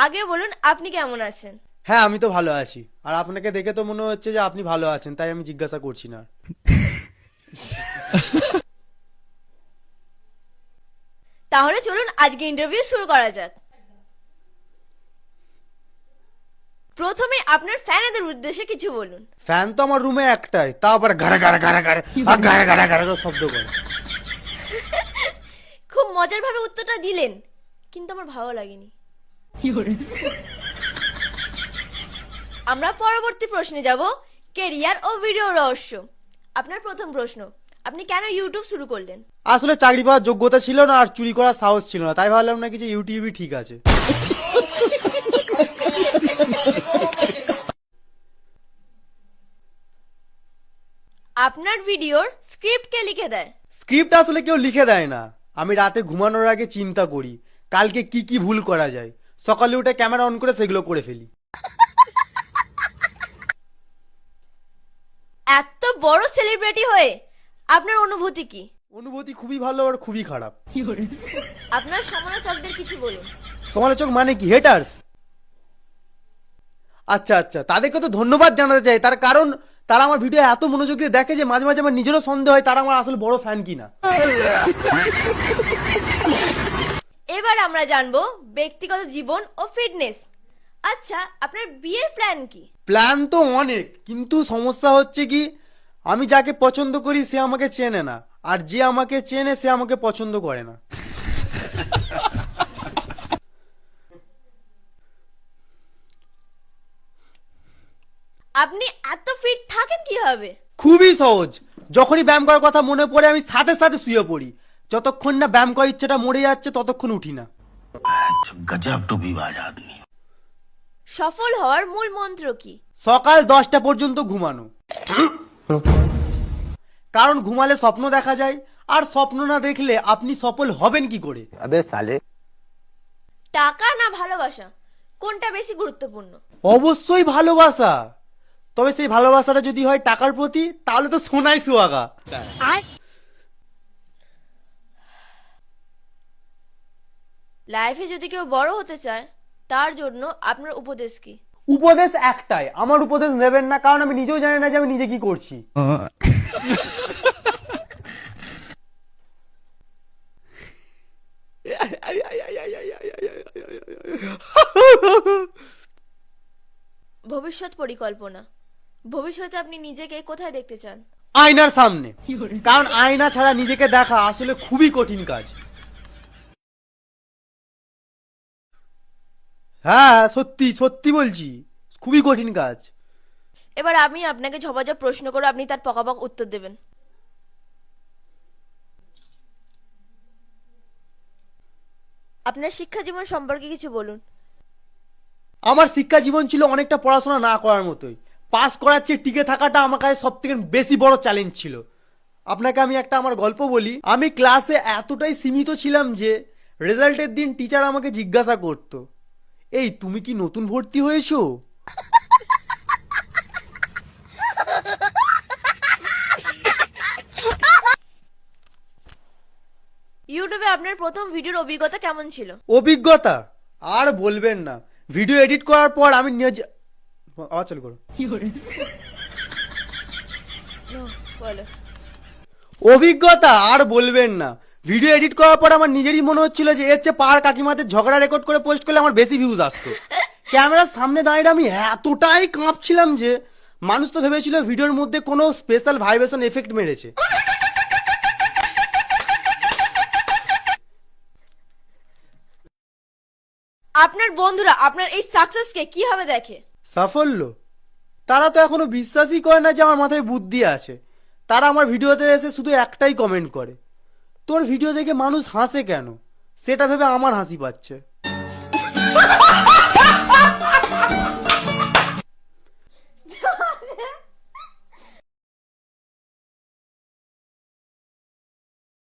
আগে বলুন আপনি কেমন আছেন? হ্যাঁ, আমি তো ভালো আছি। আর আপনাকে দেখে তো মনে হচ্ছে যে আপনি ভালো আছেন, তাই আমি জিজ্ঞাসা করছি না। তাহলে চলুন আজকে ইন্টারভিউ শুরু করা যাক। প্রথমে আপনার ফ্যানেদের উদ্দেশ্যে কিছু বলুন। ফ্যান তো আমার রুমে একটাই, তা আবার গাড়া গাড়া গাড়া গাড়া আর গাড়া গাড়া গাড়া করে শব্দ করে। খুব মজার ভাবে উত্তরটা দিলেন, কিন্তু আমার ভালো লাগেনি। আমরা পরবর্তী প্রশ্নে যাব, কেরিয়ার ও ভিডিও রহস্য। আপনার প্রথম প্রশ্ন, আপনি কেন ইউটিউব শুরু করলেন? আসলে চাকরি পাওয়ার যোগ্যতা ছিল না আর চুরি করার সাহস ছিল না, তাই ভাবলাম নাকি যে ইউটিউবই ঠিক আছে। আপনার ভিডিওর স্ক্রিপ্ট কে লিখে দেয়? স্ক্রিপ্ট আসলে কেউ লিখে দেয় না, আমি রাতে ঘুমানোর আগে চিন্তা করি কালকে কি কি ভুল করা যায়, সকালে উঠে ক্যামেরা অন করে সেগুলো করে ফেলি। এত বড় সেলিব্রিটি হয়ে আপনার অনুভূতি কি? অনুভূতি খুবই ভালো আর খুবই খারাপ। আপনার সমালোচকদের কিছু বলুন। সমালোচক মানে কি, হেটার্স? আচ্ছা আচ্ছা, তাদেরকে তো ধন্যবাদ জানাতে চাই, তার কারণ তারা আমার ভিডিও এত মনোযোগ দিয়ে দেখে যে মাঝে মাঝে আমার নিজেরও সন্দেহ হয় তারা আমার আসলে বড় ফ্যান কিনা। এবার আমরা জানবো ব্যক্তিগত জীবন ও ফিটনেস। আচ্ছা, আপনার বিয়ের প্ল্যান কি? প্ল্যান তো অনেক, কিন্তু সমস্যা হচ্ছে কি, আমি যাকে পছন্দ করি সে আমাকে চেনে না, আর যে আমাকে চেনে সে আমাকে পছন্দ করে না। আপনি এত ফিট থাকেন কিভাবে? খুবই সহজ, যখনই ব্যায়াম করার কথা মনে পড়ে আমি সাথে সাথে শুয়ে পড়ি, যতক্ষণ না ব্যায়াম করার ইচ্ছাটা মরে যাচ্ছে ততক্ষণ উঠি না। गजब टोपीबाज आदमी। সফল হওয়ার মূল মন্ত্র কি? সকাল 10টা পর্যন্ত ঘুমানো, কারণ ঘুমালে স্বপ্ন দেখা যায়, আর স্বপ্ন না দেখলে আপনি সফল হবেন কি করে? अबे साले। টাকা না ভালোবাসা, কোনটা বেশি গুরুত্বপূর্ণ? অবশ্যই ভালোবাসা, তবে সেই ভালোবাসাটা যদি হয় টাকার প্রতি তাহলে তো সোনাই সুহাগা। লাইফে যদি কেউ বড় হতে চায়, তার জন্য আপনার উপদেশ কি? উপদেশ একটাই, আমার উপদেশ নেবেন না, কারণ আমি নিজেও জানি না যে আমি নিজে কি করছি। ভবিষ্যৎ পরিকল্পনা, ভবিষ্যতে আপনি নিজেকে কোথায় দেখতে চান? আয়নার সামনে, কারণ আয়না ছাড়া নিজেকে দেখা আসলে খুবই কঠিন কাজ। হ্যাঁ, সত্যি সত্যি বলছি, খুবই কঠিন কাজ। এবার আমি আপনাকে ঝপাঝপ প্রশ্ন করে আপনি তার পকাপক উত্তর দেবেন। আপনার শিক্ষা জীবন সম্পর্কে কিছু বলুন। আমার শিক্ষা জীবন ছিল অনেকটা পড়াশোনা না করার মতোই, পাস করার চেয়ে টিকে থাকাটা আমার কাছে সব থেকে বেশি বড় চ্যালেঞ্জ ছিল। আপনাকে আমি একটা আমার গল্প বলি, আমি ক্লাসে এতটাই সীমিত ছিলাম যে রেজাল্টের দিন টিচার আমাকে জিজ্ঞাসা করতো, এই তুমি কি নতুন ভর্তি হয়েছো? ইউটিউবে আপনার প্রথম ভিডিওর অভিজ্ঞতা কেমন ছিল? অভিজ্ঞতা আর বলবেন না, ভিডিও এডিট করার পর আমি নিজে আবার চালু করো। বলো। অভিজ্ঞতা আর বলবেন না, ভিডিও এডিট করার পর আমার নিজেরই মনে হচ্ছিল যে এর চেয়ে পাড়ার কাকিমাদের ঝগড়া রেকর্ড করে পোস্ট করলে আমার বেশি ভিউজ আসতো। ক্যামেরার সামনে দাঁড়িয়ে আমি এতটাই কাঁপছিলাম যে মানুষ তো ভেবেছিল ভিডিওর মধ্যে কোনো স্পেশাল ভাইব্রেশন এফেক্ট মেরেছে। আপনার বন্ধুরা আপনার এই সাকসেসকে কিভাবে দেখে? সাফল্য, তারা তো এখনো বিশ্বাসই করে না যে আমার মাথায় বুদ্ধি আছে। তারা আমার ভিডিওতে এসে শুধু একটাই কমেন্ট করে, তোর ভিডিও দেখে মানুষ হাসে কেন, সেটা ভেবে আমার হাসি পাচ্ছে।